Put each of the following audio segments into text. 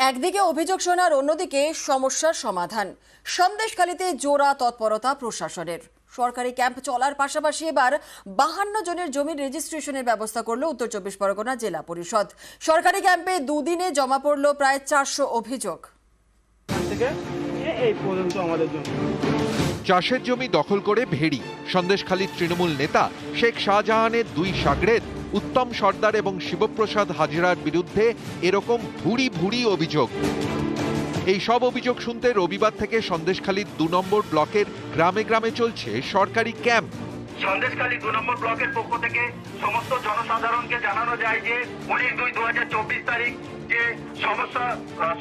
একদিকে অভিযোগ শোনার অন্যদিকে সমস্যার সমাধান। সন্দেশখালীতে জোড়া তৎপরতা প্রশাসনের। সরকারি ক্যাম্প চলার পাশাপাশি এবার 52 জনের জমির রেজিস্ট্রেশনের ব্যবস্থা করল উত্তর 24 পরগনা জেলা পরিষদ। সরকারি ক্যাম্পে দুদিনে জমা পড়ল প্রায় 400 অভিযোগ। চাষের জমি দখল করে ভেড়ি। সন্দেশখালীর তৃণমূল নেতা শেখ শাহজাহানের দুই শাগরেদ উত্তম সর্দার এবং শিবপ্রসাদ হাজরার বিরুদ্ধে এরকম ভুরি ভুরি অভিযোগ। এই সব অভিযোগ শুনতে রবিবার থেকে সন্দেশখালীর 2 নম্বর ব্লকের গ্রামে গ্রামে চলছে সরকারি ক্যাম্প। সন্দেশখালী 2 নম্বর ব্লকের পক্ষ থেকে সমস্ত জনসাধারণকে জানানো যায় যে 19/2/2024 তারিখ যে সমস্যা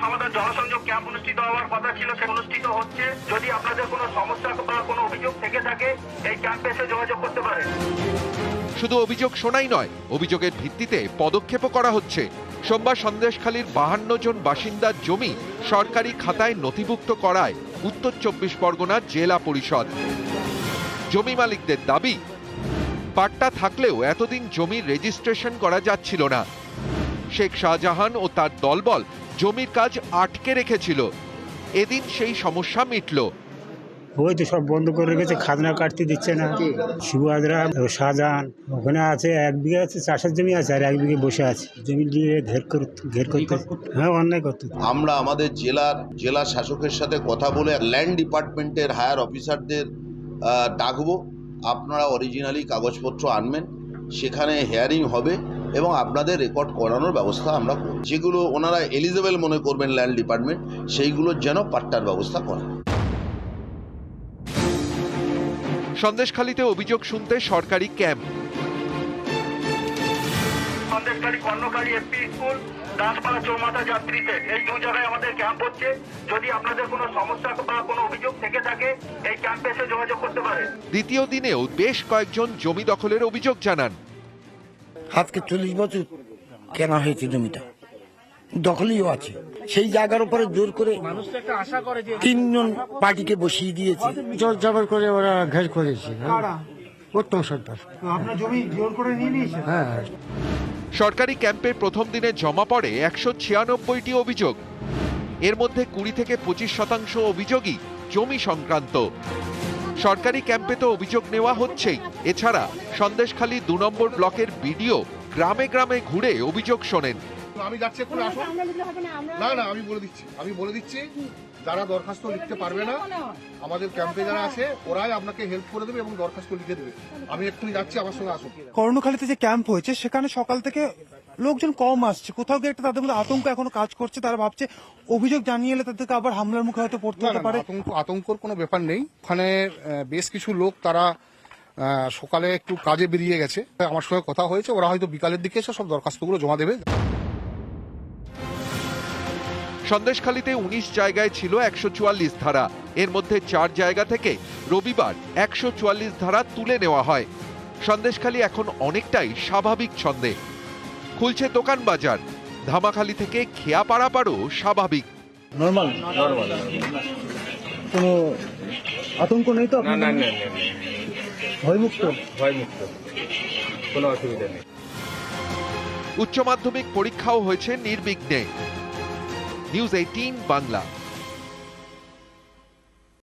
সমাধান জনসংযোগ ক্যাম্প অনুষ্ঠিত হওয়ার কথা ছিল সে অনুষ্ঠিত হচ্ছে। যদি আপনাদের কোনো সমস্যা বা কোনো অভিযোগ থেকে থাকে এই ক্যাম্পে এসে যোগাযোগ করতে পারেন। শুধু অভিযোগ শোনাই নয়, অভিযোগের ভিত্তিতে পদক্ষেপও করা হচ্ছে। সোমবার সন্দেশখালীর 52 জন বাসিন্দার জমি সরকারি খাতায় নথিভুক্ত করায় উত্তর 24 পরগনা জেলা পরিষদ। জমি মালিকদের দাবি, পাট্টা থাকলেও এতদিন জমির রেজিস্ট্রেশন করা যাচ্ছিল না। শেখ শাহজাহান ও তার দলবল জমির কাজ আটকে রেখেছিল। এদিন সেই সমস্যা মিটল। ওই তো সব বন্ধ করে রেখেছে, খাজনা কাটতে দিচ্ছে না। শিবু হাজরা, শাহজাহান ওখানে আছে, 1 বিঘা আছে, চাষের জমি আছে, আর 1 বিঘে বসে আছে। জমি দিয়ে ঘের করতে, হ্যাঁ অন্যায় করতে। আমরা আমাদের জেলা শাসকের সাথে কথা বলে ল্যান্ড ডিপার্টমেন্টের হায়ার অফিসারদের ডাকবো। আপনারা অরিজিনালি কাগজপত্র আনবেন, সেখানে হিয়ারিং হবে এবং আপনাদের রেকর্ড করানোর ব্যবস্থা আমরা করব। যেগুলো ওনারা এলিজেবল মনে করবেন ল্যান্ড ডিপার্টমেন্ট, সেইগুলোর যেন পাট্টার ব্যবস্থা করে। সন্দেশখালীতে অভিযোগ শুনতে সরকারি camp. Sandeshkhali Karnakhali SP school, Daspara চৌমাথা যাত্রীতে এই 2 জায়গায় আমাদের ক্যাম্প হচ্ছে। যদি আপনাদের কোনো সমস্যা বা কোনো অভিযোগ থেকে থাকে এই ক্যাম্পে এসে যোগাযোগ করতে পারেন। দ্বিতীয় দিনেও বেশ কয়েকজন জমি দখলের অভিযোগ জানান। আজকে 40 বছর কেনা হয়েছে জমিটা, দখলই আছে। সেই জায়গার উপরে জোর করে 3 জন পার্টিকে বসিয়ে দিয়েছে, জোর জবর করে ওরা ঘের করেছে। উত্তম সর্দার আপনার জমি জোর করে নিয়ে নিয়েছে। হ্যাঁ, সরকারি ক্যাম্পের প্রথম দিনে জমা পড়ে 196টি অভিযোগ। এর মধ্যে 20 থেকে 25% অভিযোগই জমি সংক্রান্ত। সরকারি ক্যাম্পে তো অভিযোগ নেওয়া হচ্ছেই, এছাড়া সন্দেশখালী 2 নম্বর ব্লকের বিডিও গ্রামে গ্রামে ঘুরে অভিযোগ শোনেন। আমি যাচ্ছি, একটু আসো। না আমি বলে দিচ্ছি যারা দরখাস্ত লিখতে পারবে না আমাদের ক্যাম্পে যারা আছে ওরাই আপনাকে হেল্প করে দেবে এবং দরখাস্ত লিখে দেবে। আমি এক্ষুনি যাচ্ছি, আমার সঙ্গে আসুন। কর্ণখালীতে যে ক্যাম্প হয়েছে সেখানে সকাল থেকে লোকজন কম আসছে, কোথাও গিয়ে একটা তাদের মধ্যে আতঙ্ক এখনো কাজ করছে। তারা ভাবছে অভিযোগ জানিয়ে এলে তাদেরকে আবার হামলার মুখে হয়তো পড়তে হতে পারে। আতঙ্কর কোনো ব্যাপার নেই। ওখানে বেশ কিছু লোক তারা সকালে একটু কাজে বেরিয়ে গেছে, আমার সঙ্গে কথা হয়েছে, ওরা হয়তো বিকালের দিকে এসে সব দরখাস্তগুলো জমা দেবে। সন্দেশখালীতে 19 জায়গায় ছিল 144 ধারা। এর মধ্যে 4 জায়গা থেকে রবিবার 144 ধারা তুলে নেওয়া হয়। সন্দেশখালী এখন অনেকটাই স্বাভাবিক ছন্দে। খুলছে দোকান বাজার। ধামাখালী থেকে খেয়া পাড়াপাড়ও স্বাভাবিক। নরমাল কোনো আতঙ্ক নেই তো? না, ভয়মুক্ত কোনো অসুবিধা নেই। উচ্চ মাধ্যমিক পরীক্ষাও হয়েছে নির্বিঘ্নে। নিউজ 18 বাংলা।